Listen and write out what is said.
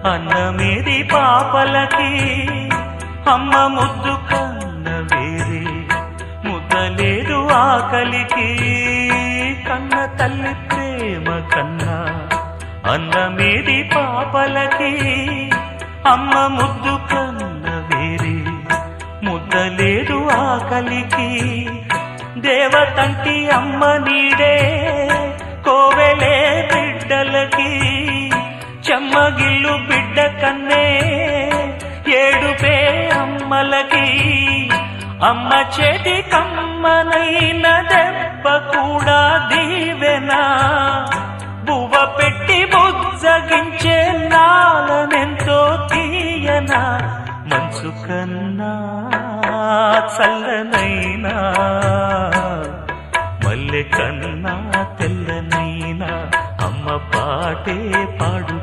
అన్నమేది పాపలకి అమ్మ ముద్దు కన్న వేరే ముద్దలేదు ఆకలికి కన్న తల్లి ప్రేమ కన్నా అన్నమేది పాపలకి అమ్మ ముద్దు కన్న వేరే ముద్దలేదు ఆకలికి దేవతంటి అమ్మ నీడే కోవెలే బిడ్డలకి చెమ్మగిల్లు బిడ్డ కన్నే ఏడుపే అమ్మలకి అమ్మ చేతి కమ్మనైన దెబ్బ కూడా దీవెనా బువ్వ పెట్టి బుజ్జగించే నాలనెంతో తీయనా మనసు కన్నా చల్లనైనా మల్లె కన్నా తెల్లనైనా అమ్మ పాటే పాడు